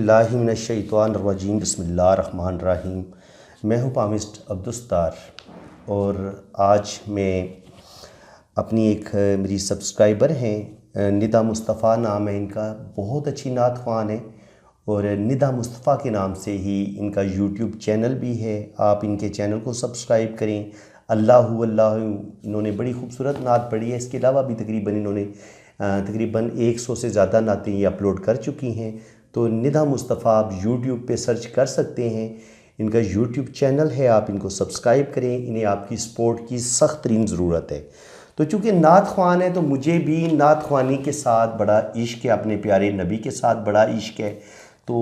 औज़ुबिल्लाहिमिनश्शैतानिर्रजीम बिस्मिल्लाहिर्रहमानिर्रहीम। मैं हूँ पामिस्ट अब्दुस्तार और आज मैं अपनी एक मेरी सब्सक्राइबर हैं, निदा मुस्तफ़ा नाम है इनका, बहुत अच्छी नात ख़वान है और निदा मुस्तफ़ा के नाम से ही इनका यूट्यूब चैनल भी है। आप इनके चैनल को सब्सक्राइब करें। अल्लाहु अल्लाहु इन्होंने बड़ी खूबसूरत नात पढ़ी है। इसके अलावा भी तकरीबन 100 से ज़्यादा नातें ये अपलोड कर चुकी हैं। तो निदा मुस्तफ़ा आप यूट्यूब पे सर्च कर सकते हैं, इनका यूट्यूब चैनल है, आप इनको सब्सक्राइब करें। इन्हें आपकी सपोर्ट की सख्त तरीन ज़रूरत है। तो चूँकि नात ख़वान है तो मुझे भी नात ख़वानी के साथ बड़ा इश्क है, अपने प्यारे नबी के साथ बड़ा इश्क है। तो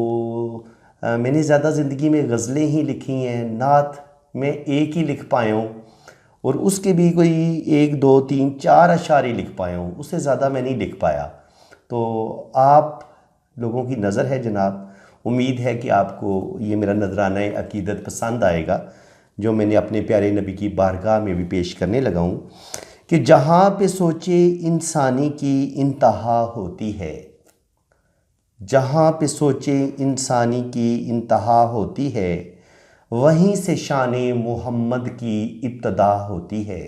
मैंने ज़्यादा ज़िंदगी में गज़लें ही लिखी हैं, नात मैं एक ही लिख पाया हूँ और उसके भी कोई 1 2 3 4 अशारे लिख पाया हूँ, उससे ज़्यादा मैं नहीं लिख पाया। तो आप लोगों की नज़र है जनाब, उम्मीद है कि आपको ये मेरा नजराना अकीदत पसंद आएगा जो मैंने अपने प्यारे नबी की बारगाह में भी पेश करने लगा हूँ कि जहाँ पे सोचे इंसानी की इंतहा होती है, जहाँ पे सोचे इंसानी की इंतहा होती है, वहीं से शाने मोहम्मद की इब्तदा होती है।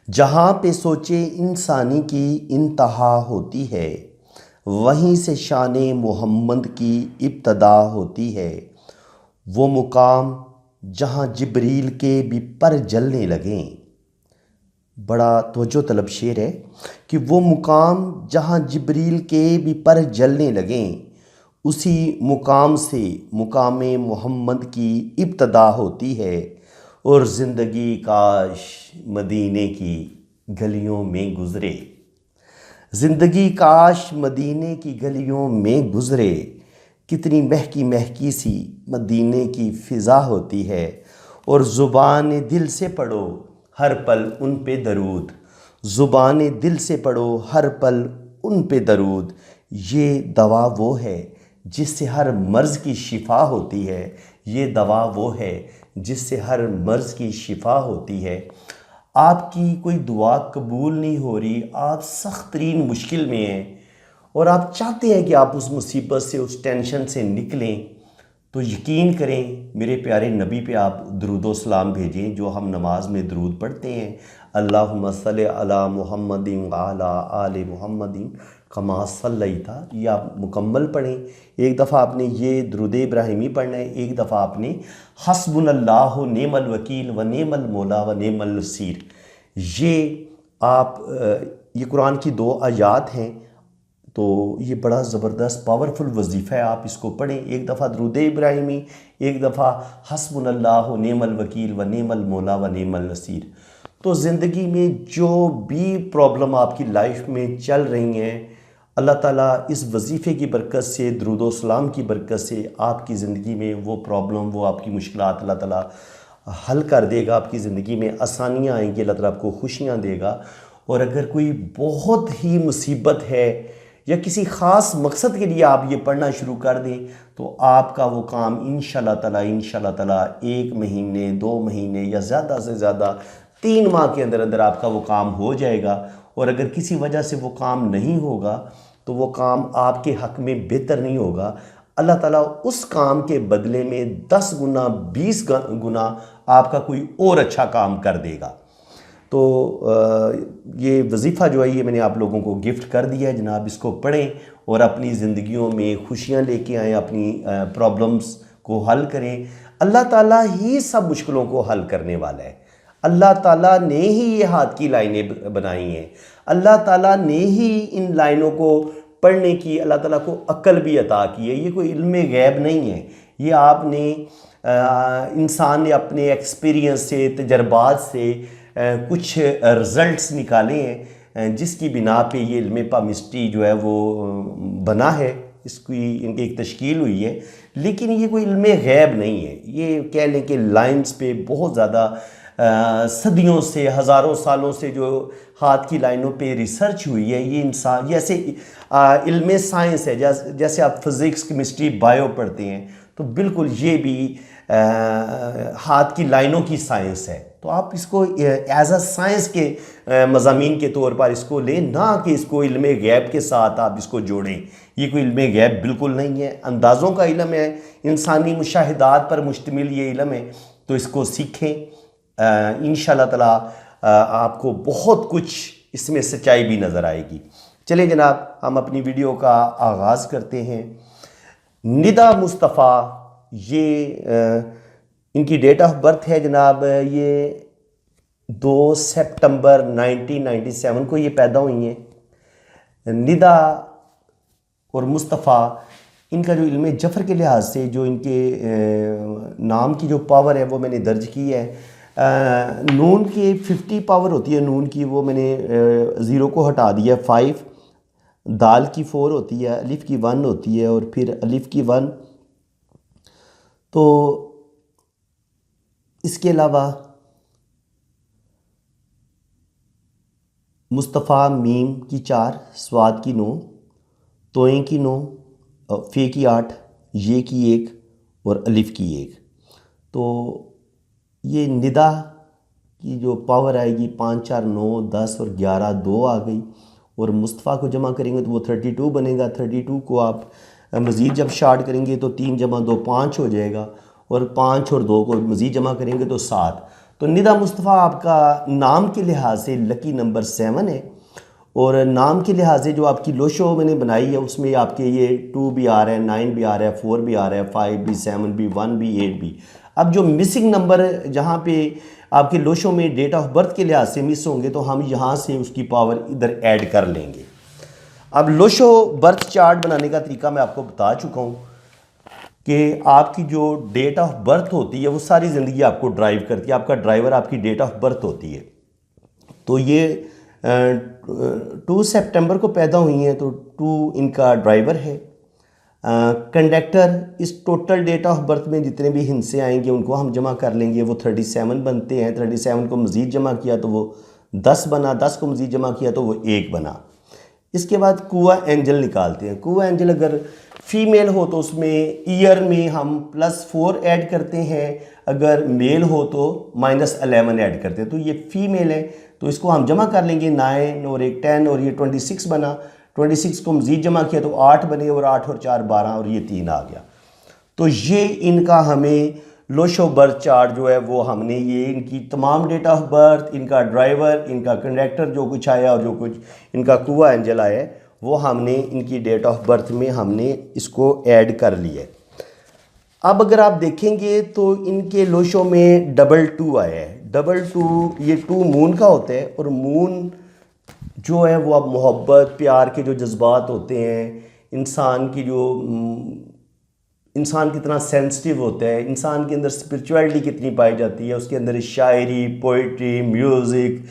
जहाँ पे सोचे इंसानी की इंतहा होती है, वहीं से शाने मोहम्मद की इब्तदा होती है। वो मुकाम जहाँ जिब्रील के भी पर जलने लगें, बड़ा तवज्जो तलब शेर है कि वो मुकाम जहाँ जिब्रील के भी पर जलने लगें, उसी मुकाम से मुकामे मोहम्मद की इब्तदा होती है। और ज़िंदगी काश मदीने की गलियों में गुज़रे, ज़िंदगी काश मदीने की गलियों में गुज़रे, कितनी महकी महकी सी मदीने की फ़िज़ा होती है। और ज़ुबान दिल से पढ़ो हर पल उन पे दरूद, ज़ुबान दिल से पढ़ो हर पल उन पे दरूद। ये दवा वो है जिससे हर मर्ज़ की शिफा होती है, ये दवा वो है जिससे हर मर्ज़ की शिफा होती है। आपकी कोई दुआ कबूल नहीं हो रही, आप सख्त तरीन मुश्किल में हैं और आप चाहते हैं कि आप उस मुसीबत से, उस टेंशन से निकलें, तो यकीन करें मेरे प्यारे नबी पे आप दरूद व सलाम भेजें, जो हम नमाज में दरूद पढ़ते हैं, अल्लाहुम्मा सल्लि अला मुहम्मदिन व अला आले मुहम्मदिन कमा सल्लैता, ये आप मुकम्मल पढ़ें। एक दफ़ा आपने ये दरूद इब्राहिमी पढ़ना है, एक दफ़ा आपने हस्बुनल्लाहु नेमल वकील व नेमल मौला व नेमल नसीर। ये आप ये कुरान की 2 आयात हैं, तो ये बड़ा ज़बरदस्त पावरफुल वजीफ़ा है, आप इसको पढ़ें। एक दफ़ा दरूद इब्राहिमी, एक दफ़ा हस्बुनल्लाहु नेमल वकील व नेमल मौला व नेमल नसीर। तो ज़िंदगी में जो भी प्रॉब्लम आपकी लाइफ में चल रही हैं, अल्लाह ताला इस वजीफ़े की बरकत से, दरूद व सलाम की बरकत से आपकी ज़िंदगी में वो प्रॉब्लम, वो आपकी मुश्किलात अल्लाह ताला हल कर देगा। आपकी ज़िंदगी में आसानियाँ आएंगी, अल्लाह ताला आपको खुशियाँ देगा। और अगर कोई बहुत ही मुसीबत है या किसी ख़ास मकसद के लिए आप ये पढ़ना शुरू कर दें, तो आपका वो काम इंशाअल्लाह ताला 1 महीने, 2 महीने या ज़्यादा से ज़्यादा 3 माह के अंदर अंदर आपका वो काम हो जाएगा। और अगर किसी वजह से वो काम नहीं होगा तो वो काम आपके हक़ में बेहतर नहीं होगा। अल्लाह ताला उस काम के बदले में 10 गुना 20 गुना आपका कोई और अच्छा काम कर देगा। तो ये वजीफ़ा जो है ये मैंने आप लोगों को गिफ्ट कर दिया है जनाब, इसको पढ़ें और अपनी ज़िंदगियों में खुशियाँ लेके आएँ, अपनी प्रॉब्लम्स को हल करें। अल्लाह ताला ही सब मुश्किलों को हल करने वाला है। अल्लाह ताला ने ही ये हाथ की लाइनें बनाई हैं, अल्लाह ताला ने ही इन लाइनों को पढ़ने की अल्लाह ताला को अक्ल भी अता की है। ये कोई इल्म गैब नहीं है, ये आपने इंसान ने अपने एक्सपीरियंस से, तजर्बात से कुछ रिज़ल्ट्स निकाले हैं जिसकी बिना पे ये इल्म पामिस्ट्री जो है वो बना है, इसकी इनकी एक तश्कील हुई है। लेकिन ये कोई इल्म गैब नहीं है, ये कह लें कि लाइन्स पे बहुत ज़्यादा सदियों से, हज़ारों सालों से जो हाथ की लाइनों पे रिसर्च हुई है, ये इंसान जैसे इल्म साइंस है, जैसे आप फिज़िक्स, केमिस्ट्री, बायो पढ़ते हैं, तो बिल्कुल ये भी हाथ की लाइनों की साइंस है। तो तो आप इसको एज अ साइंस के मज़ामीन के तौर पर इसको लें, ना कि इसको इल्म गैब के साथ आप इसको जोड़ें। ये कोई इल्म गैब बिल्कुल नहीं है, अंदाज़ों का इल्म है, इंसानी मुशाहिदात पर मुश्तमिल ये इल्म है। तो इसको सीखें, इंशाअल्लाह ताला आपको बहुत कुछ इसमें सच्चाई भी नज़र आएगी। चलिए जनाब, हम अपनी वीडियो का आगाज़ करते हैं। निदा मुस्तफ़ा, ये इनकी डेट ऑफ बर्थ है जनाब, ये 2 सितंबर 1997 को ये पैदा हुई हैं। निदा और मुस्तफ़ा, इनका जो इल्म जफ़र के लिहाज से जो इनके नाम की जो पावर है वो मैंने दर्ज की है। नून की 50 पावर होती है नून की, वो मैंने 0 को हटा दिया, 5। दाल की 4 होती है, अलिफ की 1 होती है और फिर अलिफ की 1। तो इसके अलावा मुस्तफ़ा मीम की 4, स्वाद की 9, तोएं की 9, फ़े की 8, ये की 1 और अलिफ की 1। तो ये निदा की जो पावर आएगी 5, 4, 9, 10 और 11, 2 आ गई। और मुस्तफ़ा को जमा करेंगे तो वो 32 बनेगा। 32 को आप मज़ीद जब शार्ट करेंगे तो 3 जमा 2 5 हो जाएगा, और 5 और 2 को मज़ीद जमा करेंगे तो 7। तो निदा मुस्तफ़ा आपका नाम के लिहाज से लकी नंबर 7 है, और नाम के लिहाज से जो आपकी लोशो मैंने बनाई है उसमें आपके ये 2 भी आ रहा है, 9 भी आ रहा है, 4 भी आ रहा है, 5 भी, 7 भी, 1 भी, 8 भी। अब जो मिसिंग नंबर जहाँ पे आपके लोशो में डेट ऑफ बर्थ के लिहाज से मिस होंगे तो हम यहाँ से उसकी पावर इधर ऐड कर लेंगे। अब लोशो बर्थ चार्ट बनाने का तरीका मैं आपको बता चुका हूँ कि आपकी जो डेट ऑफ बर्थ होती है वो सारी ज़िंदगी आपको ड्राइव करती है, आपका ड्राइवर आपकी डेट ऑफ बर्थ होती है। तो ये 2 सितंबर को पैदा हुई हैं, तो 2 इनका ड्राइवर है। कंडक्टर, इस टोटल डेट ऑफ बर्थ में जितने भी हिस्से आएंगे उनको हम जमा कर लेंगे, वो 37 बनते हैं। 37 को मज़ीद जमा किया तो वो 10 बना, 10 को मज़ीद जमा किया तो वो 1 बना। इसके बाद कुआ एंजल निकालते हैं। कुआ एंजल अगर फीमेल हो तो उसमें ईयर में हम +4 ऐड करते हैं, अगर मेल हो तो -11 ऐड करते हैं। तो ये फीमेल है तो इसको हम जमा कर लेंगे, 9 और 1 10 और ये 26 बना। 26 को मज़ीद जमा किया तो 8 बने, और 8 और 4 12 और ये 3 आ गया। तो ये इनका हमें लोशो बर्थ चार्ट जो है वो हमने ये इनकी तमाम डेट ऑफ बर्थ, इनका ड्राइवर, इनका कंडक्टर जो कुछ आया और जो कुछ इनका कुआ एंजल आया है वो हमने इनकी डेट ऑफ बर्थ में हमने इसको ऐड कर लिया है। अब अगर आप देखेंगे तो इनके लोशो में 22 आया है। 22 ये 2 मून का होता है, और मून जो है वो अब मोहब्बत प्यार के जो जज्बात होते हैं, इंसान की जो इंसान कितना सेंसिटिव होता है, इंसान के अंदर स्पिरिचुअलिटी कितनी पाई जाती है, उसके अंदर शायरी, पोइट्री, म्यूज़िक,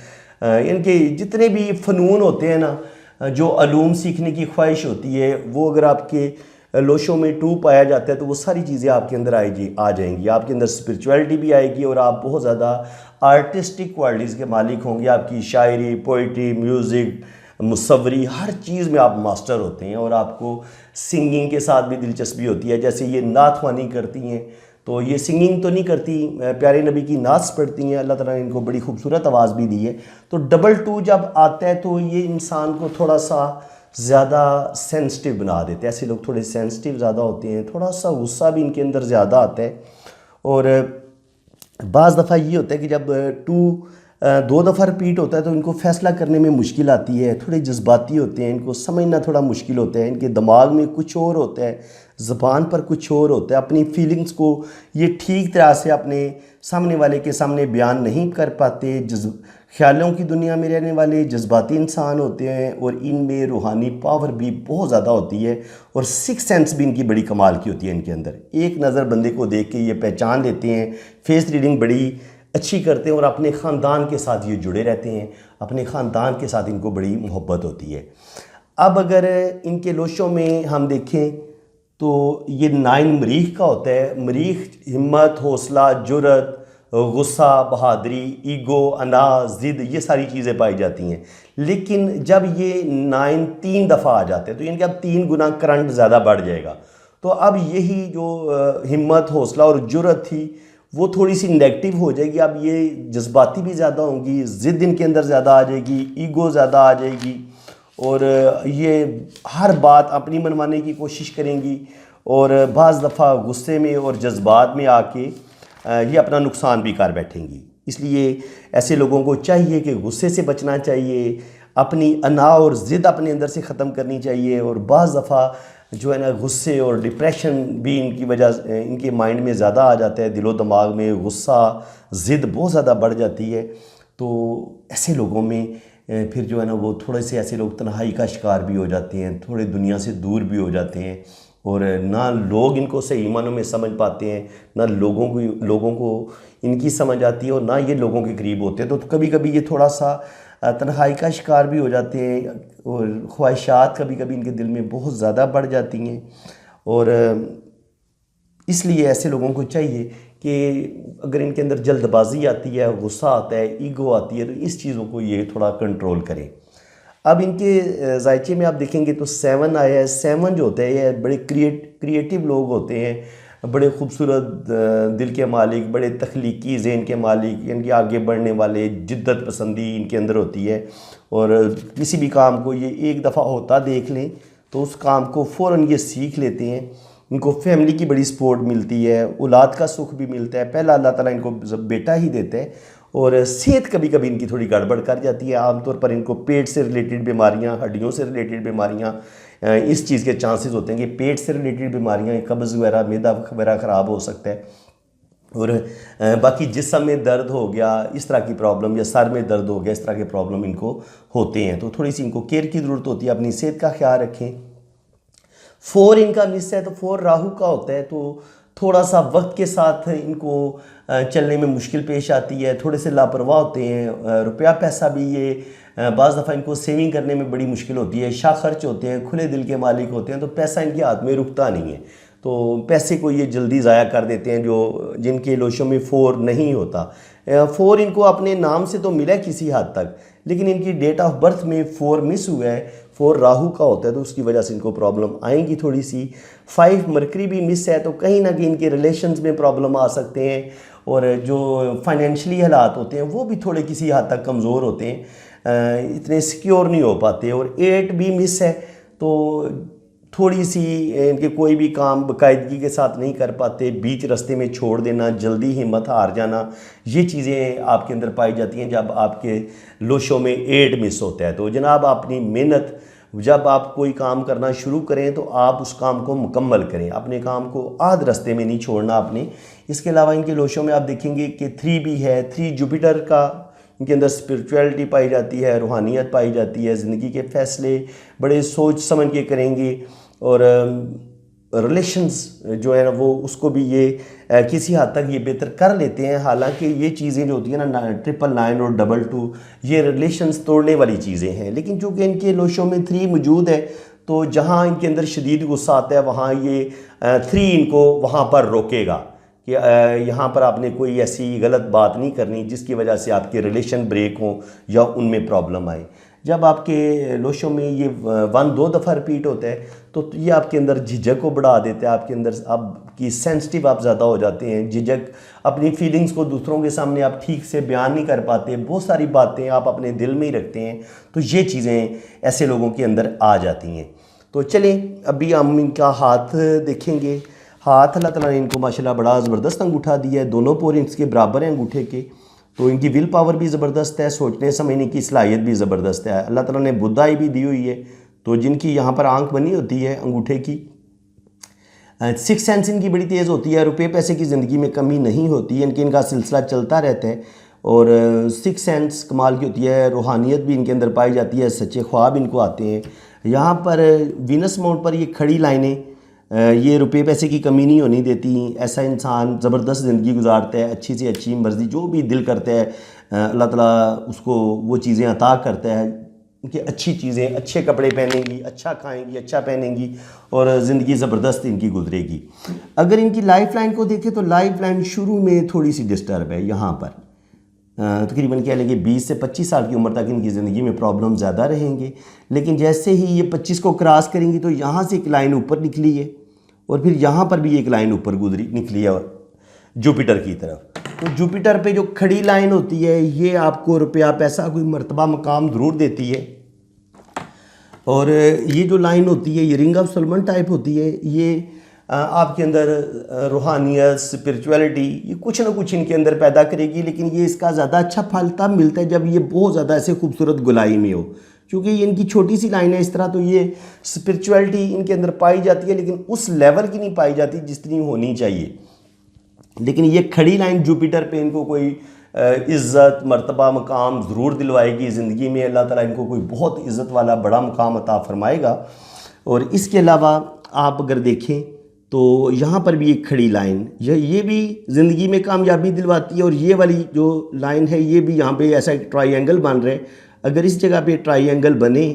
इनके जितने भी फ़नून होते हैं ना, जो अलूम सीखने की ख्वाहिश होती है, वो अगर आपके लोशो में 2 पाया जाता है तो वो सारी चीज़ें आपके अंदर आ जाएंगी। आपके अंदर स्पिरिचुअलिटी भी आएगी और आप बहुत ज़्यादा आर्टिस्टिक क्वालिटीज़ के मालिक होंगे। आपकी शायरी, पोइट्री, म्यूज़िक, मुसव्वरी, हर चीज़ में आप मास्टर होते हैं, और आपको सिंगिंग के साथ भी दिलचस्पी होती है। जैसे ये नात ख्वानी करती हैं, तो ये सिंगिंग तो नहीं करती, प्यारे नबी की नात पढ़ती हैं, अल्लाह ताला ने इनको बड़ी खूबसूरत आवाज़ भी दी है। तो 22 जब आता है तो ये इंसान को थोड़ा सा ज़्यादा सेंसिटिव बना देते हैं। ऐसे लोग थोड़े सेंसिटिव ज़्यादा होते हैं, थोड़ा सा गुस्सा भी इनके अंदर ज़्यादा आता है। और बाज़ दफ़ा ये होता है कि जब 2 दफ़ा रिपीट होता है तो इनको फ़ैसला करने में मुश्किल आती है, थोड़े जज्बाती होते हैं, इनको समझना थोड़ा मुश्किल होता है, इनके दिमाग में कुछ और होता है, ज़बान पर कुछ और होता है। अपनी फीलिंग्स को ये ठीक तरह से अपने सामने वाले के सामने बयान नहीं कर पाते। ख्यालों की दुनिया में रहने वाले जज्बाती इंसान होते हैं, और इनमें रूहानी पावर भी बहुत ज़्यादा होती है, और 6 सेंस भी इनकी बड़ी कमाल की होती है इनके अंदर। एक नज़र बंदे को देख के ये पहचान लेते हैं, फेस रीडिंग बड़ी अच्छी करते हैं, और अपने ख़ानदान के साथ ये जुड़े रहते हैं, अपने ख़ानदान के साथ इनको बड़ी मोहब्बत होती है। अब अगर इनके लोशों में हम देखें तो ये 9 मरीख का होता है। मरीख हिम्मत, हौसला, जुर्रत, गुस्सा, बहादुरी, ईगो, अना, ज़िद, ये सारी चीज़ें पाई जाती हैं। लेकिन जब ये 9 3 दफ़ा आ जाते हैं तो इनके अब 3 गुना करंट ज़्यादा बढ़ जाएगा। तो अब यही जो हिम्मत, हौसला और जुर्रत थी वो थोड़ी सी नेगेटिव हो जाएगी। अब ये जज्बाती भी ज़्यादा होंगी, ज़िद इनके अंदर ज़्यादा आ जाएगी, ईगो ज़्यादा आ जाएगी, और ये हर बात अपनी मनवाने की कोशिश करेंगी, और बाज़ दफ़ा गुस्से में और जज्बात में आके ये अपना नुकसान भी कर बैठेंगी। इसलिए ऐसे लोगों को चाहिए कि गुस्से से बचना चाहिए, अपनी अना और ज़िद अपने अंदर से ख़त्म करनी चाहिए। और बाज़ दफ़ा जो है ना गुस्से और डिप्रेशन भी इनकी वजह इनके माइंड में ज़्यादा आ जाता है, दिलो दिमाग में गुस्सा ज़िद बहुत ज़्यादा बढ़ जाती है। तो ऐसे लोगों में फिर जो है ना वो थोड़े से ऐसे लोग तन्हाई का शिकार भी हो जाते हैं, थोड़े दुनिया से दूर भी हो जाते हैं, और ना लोग इनको सही मानों में समझ पाते हैं, ना लोगों को इनकी समझ आती है, और ना ये लोगों के करीब होते हैं। तो कभी कभी ये थोड़ा सा तन्हाई का शिकार भी हो जाते हैं, और ख्वाहिशात कभी कभी इनके दिल में बहुत ज़्यादा बढ़ जाती हैं। और इसलिए ऐसे लोगों को चाहिए कि अगर इनके अंदर जल्दबाजी आती है, गुस्सा आता है, ईगो आती है, तो इस चीज़ों को ये थोड़ा कंट्रोल करें। अब इनके जायचे में आप देखेंगे तो 7 आया है। 7 जो होते हैं ये बड़े क्रिएटिव लोग होते हैं, बड़े खूबसूरत दिल के मालिक, बड़े तख्लीकी ज़हन के मालिक, इनके आगे बढ़ने वाले, जिद्दत पसंदी इनके अंदर होती है। और किसी भी काम को ये एक दफ़ा होता देख लें तो उस काम को फ़ौरन ये सीख लेते हैं। इनको फैमिली की बड़ी सपोर्ट मिलती है, औलाद का सुख भी मिलता है, पहला अल्लाह ताला इनको बेटा ही देता है। और सेहत कभी कभी इनकी थोड़ी गड़बड़ कर जाती है। आमतौर पर इनको पेट से रिलेटेड बीमारियां, हड्डियों से रिलेटेड बीमारियां, इस चीज़ के चांसेस होते हैं कि पेट से रिलेटेड बीमारियां, कब्ज़ वगैरह, मैदा वगैरह ख़राब हो सकता है। और बाकी जिस्म में दर्द हो गया, इस तरह की प्रॉब्लम, या सर में दर्द हो गया, इस तरह के प्रॉब्लम इनको होते हैं। तो थोड़ी सी इनको केयर की ज़रूरत होती है, अपनी सेहत का ख्याल रखें। 4 इनका मिस है, तो 4 राहु का होता है, तो थोड़ा सा वक्त के साथ इनको चलने में मुश्किल पेश आती है, थोड़े से लापरवाह होते हैं। रुपया पैसा भी ये बाज़ दफ़ा इनको सेविंग करने में बड़ी मुश्किल होती है, शाह खर्च होते हैं, खुले दिल के मालिक होते हैं, तो पैसा इनके हाथ में रुकता नहीं है। तो पैसे को ये जल्दी ज़ाया कर देते हैं, जो जिनके लोशों में 4 नहीं होता। 4 इनको अपने नाम से तो मिला है किसी हद तक, लेकिन इनकी डेट ऑफ बर्थ में 4 मिस हुआ है, 4 राहु का होता है, तो उसकी वजह से इनको प्रॉब्लम आएंगी थोड़ी सी। 5 मरकरी भी मिस है, तो कहीं ना कहीं इनके रिलेशंस में प्रॉब्लम आ सकते हैं, और जो फाइनेंशली हालात होते हैं वो भी थोड़े किसी हद तक कमज़ोर होते हैं, इतने सिक्योर नहीं हो पाते। और 8 भी मिस है, तो थोड़ी सी इनके कोई भी काम बाकायदगी के साथ नहीं कर पाते, बीच रास्ते में छोड़ देना, जल्दी हिम्मत हार जाना, ये चीज़ें आपके अंदर पाई जाती हैं जब आपके लोशों में 8 मिस होता है। तो जनाब अपनी मेहनत, जब आप कोई काम करना शुरू करें तो आप उस काम को मुकम्मल करें, अपने काम को आध रास्ते में नहीं छोड़ना आपने। इसके अलावा इनके लोशों में आप देखेंगे कि 3 भी है। 3 जुपिटर का, इनके अंदर स्पिरिचुअलिटी पाई जाती है, रूहानियत पाई जाती है, ज़िंदगी के फ़ैसले बड़े सोच समझ के करेंगे, और रिलेशंस जो है ना वो उसको भी ये किसी हद तक ये बेहतर कर लेते हैं। हालांकि ये चीज़ें जो होती हैं ना 999 और 22 ये रिलेशंस तोड़ने वाली चीज़ें हैं, लेकिन चूँकि इनके लोशों में 3 मौजूद है, तो जहाँ इनके अंदर शदीद गुस्सा आता है वहाँ ये 3 इनको वहाँ पर रोकेगा कि यहाँ पर आपने कोई ऐसी गलत बात नहीं करनी जिसकी वजह से आपके रिलेशन ब्रेक हों या उनमें प्रॉब्लम आए। जब आपके लोशों में ये 1-2 दफ़ा रिपीट होता है तो ये आपके अंदर झिझक को बढ़ा देता है, आपके अंदर आपकी सेंसिटिव आप ज़्यादा हो जाते हैं, झिझक, अपनी फीलिंग्स को दूसरों के सामने आप ठीक से बयान नहीं कर पाते, बहुत सारी बातें आप अपने दिल में ही रखते हैं, तो ये चीज़ें ऐसे लोगों के अंदर आ जाती हैं। तो चलें अभी हम इनका हाथ देखेंगे। हाथ अल्लाह ताला ने इनको माशाल्लाह बड़ा ज़बरदस्त अंगूठा दिया है, दोनों पोर इसके बराबर हैं अंगूठे के, तो इनकी विल पावर भी ज़बरदस्त है, सोचने समझने की सलाहियत भी ज़बरदस्त है। अल्लाह ताला ने बुद्धाई भी दी हुई है, तो जिनकी यहाँ पर आंख बनी होती है अंगूठे की, 6 सेंस इनकी बड़ी तेज़ होती है, रुपये पैसे की ज़िंदगी में कमी नहीं होती है, इनका सिलसिला चलता रहता है, और 6 सेंस कमाल की होती है, रूहानियत भी इनके अंदर पाई जाती है, सच्चे ख्वाब इनको आते हैं। यहाँ पर वीनस माउंट पर ये खड़ी लाइनें, ये रुपये पैसे की कमी नहीं होनी देती। ऐसा इंसान ज़बरदस्त ज़िंदगी गुजारता है, अच्छी से अच्छी मर्ज़ी जो भी दिल करता है अल्लाह ताला उसको वो चीज़ें अता करता है कि अच्छी चीज़ें, अच्छे कपड़े पहनेंगी, अच्छा खाएंगी, अच्छा पहनेंगी, और ज़िंदगी ज़बरदस्त इनकी गुजरेगी। अगर इनकी लाइफ लाइन को देखें तो लाइफ लाइन शुरू में थोड़ी सी डिस्टर्ब है, यहाँ पर तकरीबन कह लेंगे 20 से 25 साल की उम्र तक इनकी ज़िंदगी में प्रॉब्लम ज़्यादा रहेंगे, लेकिन जैसे ही ये 25 को क्रॉस करेंगी तो यहाँ से एक लाइन ऊपर निकली है, और फिर यहाँ पर भी एक लाइन ऊपर निकली है, जुपिटर की तरफ। तो जुपिटर पे जो खड़ी लाइन होती है ये आपको रुपया पैसा कोई मर्तबा मकाम ज़रूर देती है। और ये जो लाइन होती है ये रिंग ऑफ सोलमन टाइप होती है। ये आपके अंदर रूहानियत, स्पिरिचुअलिटी, ये कुछ ना कुछ इनके अंदर पैदा करेगी। लेकिन ये इसका ज़्यादा अच्छा फल तब मिलता है जब ये बहुत ज़्यादा ऐसे खूबसूरत गुलाई में हो। क्योंकि ये इनकी छोटी सी लाइन है इस तरह, तो ये स्पिरिचुअलिटी इनके अंदर पाई जाती है लेकिन उस लेवल की नहीं पाई जाती जितनी होनी चाहिए। लेकिन ये खड़ी लाइन जुपिटर पे इनको कोई इज़्ज़त, मर्तबा, मकाम ज़रूर दिलवाएगी ज़िंदगी में। अल्लाह ताला इनको कोई बहुत इज़्ज़त वाला बड़ा मकाम अता फरमाएगा। और इसके अलावा आप अगर देखें तो यहाँ पर भी एक खड़ी लाइन, ये भी ज़िंदगी में कामयाबी दिलवाती है। और ये वाली जो लाइन है ये भी यहाँ पे ऐसा एक ट्रायंगल बन रहा है। अगर इस जगह पे ट्रायंगल बने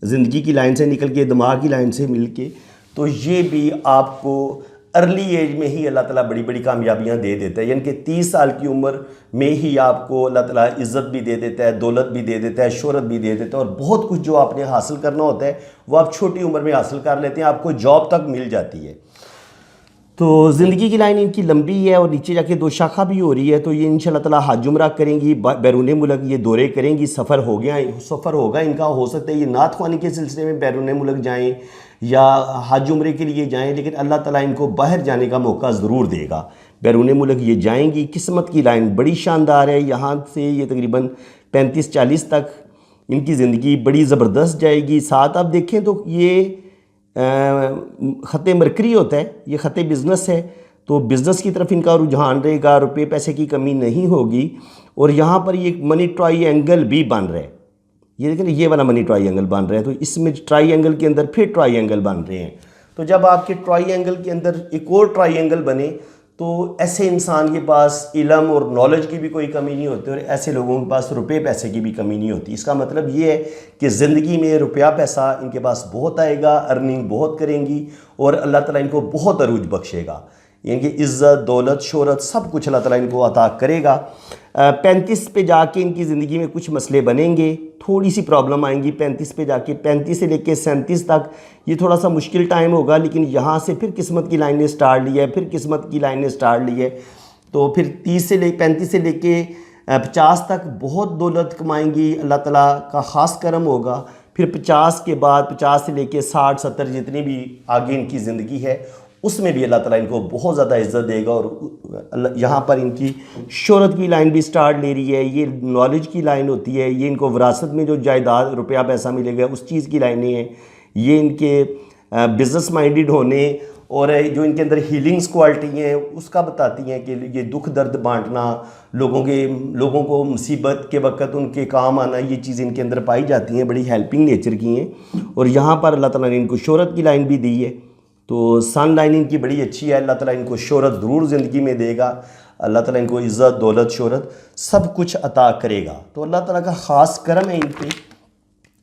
ज़िंदगी की लाइन से निकल के दिमाग की लाइन से मिल के, तो ये भी आपको अर्ली एज में ही अल्लाह ताला बड़ी बड़ी कामयाबियाँ दे देता है। यानी कि 30 साल की उम्र में ही आपको अल्लाह ताला इज़्ज़त भी दे देता है, दौलत भी दे देता है, शोहरत भी दे देता है। और बहुत कुछ जो आपने हासिल करना होता है वो आप छोटी उम्र में हासिल कर लेते हैं, आपको जॉब तक मिल जाती है। तो ज़िंदगी की लाइन इनकी लंबी है और नीचे जाके 2 शाखा भी हो रही है। तो ये इंशाल्लाह ताला हज उम्रा करेंगी, बैरून मुल्क ये दौरे करेंगी, सफ़र होगा इनका। हो सकता है ये नात ख्वानी के सिलसिले में बैरून मुल्क जाएँ या हज उम्रे के लिए जाएं, लेकिन अल्लाह ताला इनको बाहर जाने का मौका ज़रूर देगा। बैरून मुल्क ये जाएंगी। किस्मत की लाइन बड़ी शानदार है। यहाँ से ये तकरीबन 35-40 तक इनकी ज़िंदगी बड़ी ज़बरदस्त जाएगी। साथ आप देखें तो ये ख़त मरकरी होता है, ये ख़त बिज़नेस है। तो बिज़नेस की तरफ इनका रुझान रहेगा, रुपये पैसे की कमी नहीं होगी। और यहाँ पर ये मनी ट्रायंगल भी बन रहा है। ये देखें ये वाला मनी ट्रायंगल बन रहा है। तो इसमें ट्रायंगल के अंदर फिर ट्रायंगल बन रहे हैं। तो जब आपके ट्रायंगल के अंदर एक और ट्रायंगल बने तो ऐसे इंसान के पास इल्म और नॉलेज की भी कोई कमी नहीं होती और ऐसे लोगों के पास रुपये पैसे की भी कमी नहीं होती। इसका मतलब ये है कि ज़िंदगी में रुपया पैसा इनके पास बहुत आएगा, अर्निंग बहुत करेंगी और अल्लाह ताला इनको बहुत अरूज बख्शेगा। यानी कि इज़्ज़त, दौलत, शोहरत सब कुछ अल्लाह ताला इनको अता करेगा। 35 पे जाके इनकी ज़िंदगी में कुछ मसले बनेंगे, थोड़ी सी प्रॉब्लम आएंगी 35 पे जाके। 35 से लेके 37 तक ये थोड़ा सा मुश्किल टाइम होगा। लेकिन यहाँ से फिर किस्मत की लाइन ने स्टार्ट लिया है, फिर किस्मत की लाइन ने स्टार्ट ली है। तो फिर 35 से लेके 50 तक बहुत दौलत कमाएंगी, अल्लाह ताला का ख़ास करम होगा। फिर 50 के बाद 50 से लेके 60-70 जितनी भी आगे इनकी ज़िंदगी है उसमें भी अल्लाह ताला इनको बहुत ज़्यादा इज़्ज़त देगा। और यहाँ पर इनकी शोहरत की लाइन भी स्टार्ट ले रही है। ये नॉलेज की लाइन होती है, ये इनको विरासत में जो जायदाद रुपया पैसा मिलेगा उस चीज़ की लाइनें हैं। ये इनके बिज़नेस माइंडेड होने और जो इनके अंदर हीलिंग्स क्वालिटी हैं उसका बताती हैं कि ये दुख दर्द बांटना, लोगों को मुसीबत के वक्त उनके काम आना, ये चीज़ इनके अंदर पाई जाती हैं, बड़ी हेल्पिंग नेचर की हैं। और यहाँ पर अल्लाह ताला ने इनको शोहरत की लाइन भी दी है। तो सन लाइन इनकी बड़ी अच्छी है। अल्लाह ताला इनको शोहरत ज़रूर ज़िंदगी में देगा। अल्लाह ताला इनको इज़्ज़त, दौलत, शोहरत सब कुछ अता करेगा। तो अल्लाह ताला का ख़ास करम है इन पे।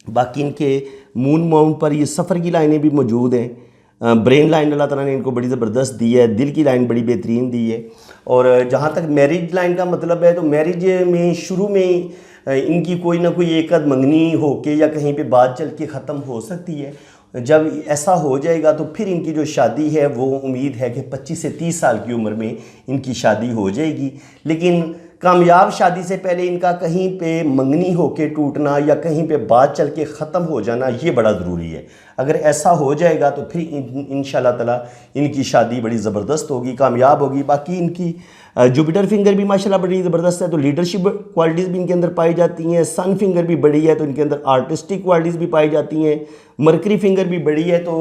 बाकी इनके मून माउंट पर ये सफ़र की लाइनें भी मौजूद हैं। ब्रेन लाइन अल्लाह ताला ने इनको बड़ी ज़बरदस्त दी है, दिल की लाइन बड़ी बेहतरीन दी है। और जहाँ तक मैरिज लाइन का मतलब है तो मैरिज में शुरू में इनकी कोई ना कोई एक आध मंगनी होके या कहीं पे बात चल के ख़त्म हो सकती है। जब ऐसा हो जाएगा तो फिर इनकी जो शादी है वो उम्मीद है कि 25 से 30 साल की उम्र में इनकी शादी हो जाएगी। लेकिन कामयाब शादी से पहले इनका कहीं पे मंगनी होके टूटना या कहीं पे बात चल के ख़त्म हो जाना ये बड़ा ज़रूरी है। अगर ऐसा हो जाएगा तो फिर इंशाल्लाह ताला इनकी शादी बड़ी ज़बरदस्त होगी, कामयाब होगी। बाकी इनकी जुपिटर फिंगर भी माशाल्लाह बड़ी ज़बरदस्त है। तो लीडरशिप क्वालिटीज़ भी इनके अंदर पाई जाती हैं। सन फिंगर भी बड़ी है तो इनके अंदर आर्टिस्टिक क्वालिटीज़ भी पाई जाती हैं। मरकरी फिंगर भी बड़ी है। तो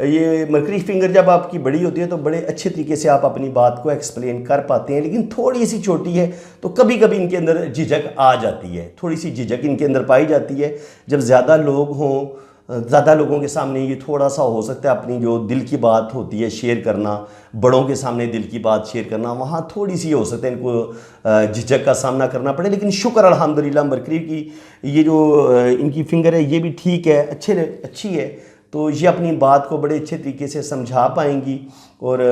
ये मरकरी फिंगर जब आपकी बड़ी होती है तो बड़े अच्छे तरीके से आप अपनी बात को एक्सप्लेन कर पाते हैं। लेकिन थोड़ी सी छोटी है तो कभी कभी इनके अंदर झिझक आ जाती है, थोड़ी सी झिझक इनके अंदर पाई जाती है। जब ज़्यादा लोग हों, ज़्यादा लोगों के सामने ये थोड़ा सा हो सकता है अपनी जो दिल की बात होती है शेयर करना, बड़ों के सामने दिल की बात शेयर करना, वहाँ थोड़ी सी हो सकता है इनको झिझक का सामना करना पड़े। लेकिन शुक्र अल्हम्दुलिल्लाह मरकरी की ये जो इनकी फिंगर है ये भी ठीक है, अच्छी है। तो ये अपनी बात को बड़े अच्छे तरीके से समझा पाएंगी। और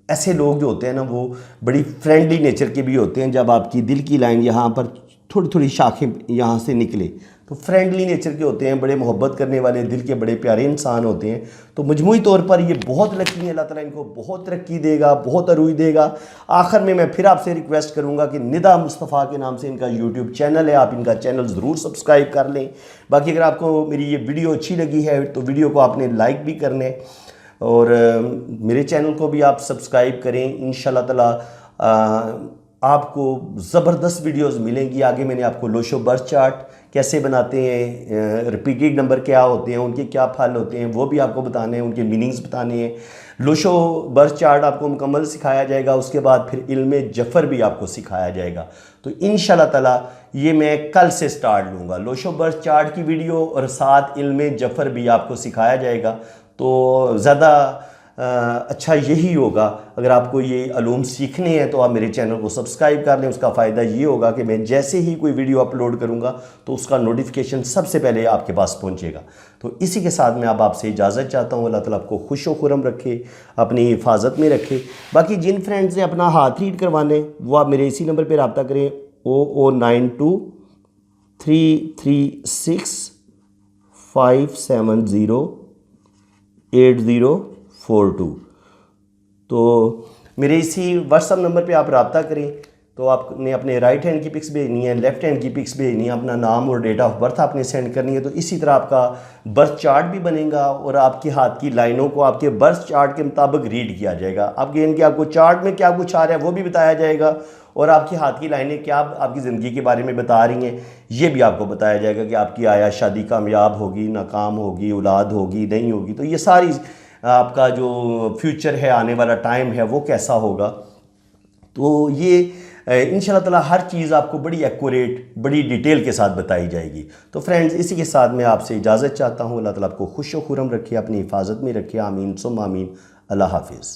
ऐसे लोग जो होते हैं ना वो बड़ी फ्रेंडली नेचर के भी होते हैं। जब आपकी दिल की लाइन यहाँ पर थोड़ी थोड़ी शाखें यहाँ से निकले तो फ्रेंडली नेचर के होते हैं, बड़े मोहब्बत करने वाले, दिल के बड़े प्यारे इंसान होते हैं। तो मजमूई तौर पर ये बहुत लकी हैं, अल्लाह ताला इनको बहुत तरक्की देगा, बहुत अरूई देगा। आखिर में मैं फिर आपसे रिक्वेस्ट करूँगा कि निदा मुस्तफ़ा के नाम से इनका यूट्यूब चैनल है, आप इनका चैनल ज़रूर सब्सक्राइब कर लें। बाकी अगर आपको मेरी ये वीडियो अच्छी लगी है तो वीडियो को आपने लाइक भी करना है और मेरे चैनल को भी आप सब्सक्राइब करें। इंशाल्लाह ताला आपको ज़बरदस्त वीडियोस मिलेंगी। आगे मैंने आपको लोशो बर्थ चार्ट कैसे बनाते हैं, रिपीटेड नंबर क्या होते हैं, उनके क्या फल होते हैं, वो भी आपको बताने हैं, उनके मीनिंग्स बताने हैं। लोशो बर्थ चार्ट आपको मुकम्मल सिखाया जाएगा। उसके बाद फिर इल्म जफ़र भी आपको सिखाया जाएगा। तो इंशाल्लाह ताला ये मैं कल से स्टार्ट लूँगा, लोशो बर्थ चार्ट की वीडियो और साथ इल्म जफ़र भी आपको सिखाया जाएगा। तो ज़्यादा अच्छा यही होगा, अगर आपको ये अलूम सीखने हैं तो आप मेरे चैनल को सब्सक्राइब कर लें। उसका फ़ायदा ये होगा कि मैं जैसे ही कोई वीडियो अपलोड करूँगा तो उसका नोटिफिकेशन सबसे पहले आपके पास पहुँचेगा। तो इसी के साथ मैं अब आपसे इजाज़त चाहता हूँ। अल्लाह ताला आपको खुश व खुरम रखे, अपनी हिफाजत में रखे। बाकी जिन फ्रेंड्स ने अपना हाथ रीड करवाने वो आप मेरे इसी नंबर पर रब्ता करें 009336 570 8042। तो मेरे इसी व्हाट्सअप नंबर पे आप रब्ता करें। तो आपने अपने राइट हैंड की पिक्स भेजनी है, लेफ़्ट हैंड की पिक्स भेजनी है, अपना नाम और डेट ऑफ बर्थ आपने सेंड करनी है। तो इसी तरह आपका बर्थ चार्ट भी बनेगा और आपके हाथ की लाइनों को आपके बर्थ चार्ट के मुताबिक रीड किया जाएगा। आपके यानी कि आपको चार्ट में क्या कुछ आ रहा है वो भी बताया जाएगा और आपके हाथ की लाइनें क्या आपकी ज़िंदगी के बारे में बता रही हैं ये भी आपको बताया जाएगा कि आपकी आया शादी कामयाब होगी, नाकाम होगी, औलाद होगी, नहीं होगी। तो ये सारी आपका जो फ्यूचर है, आने वाला टाइम है वो कैसा होगा। तो ये इंशाल्लाह ताला हर चीज़ आपको बड़ी एक्यूरेट, बड़ी डिटेल के साथ बताई जाएगी। तो फ्रेंड्स इसी के साथ मैं आपसे इजाज़त चाहता हूँ। अल्लाह ताला आपको खुश व खुरम रखे, अपनी हिफाजत में रखे। आमीन सुम्मा आमीन। अल्लाह हाफिज़।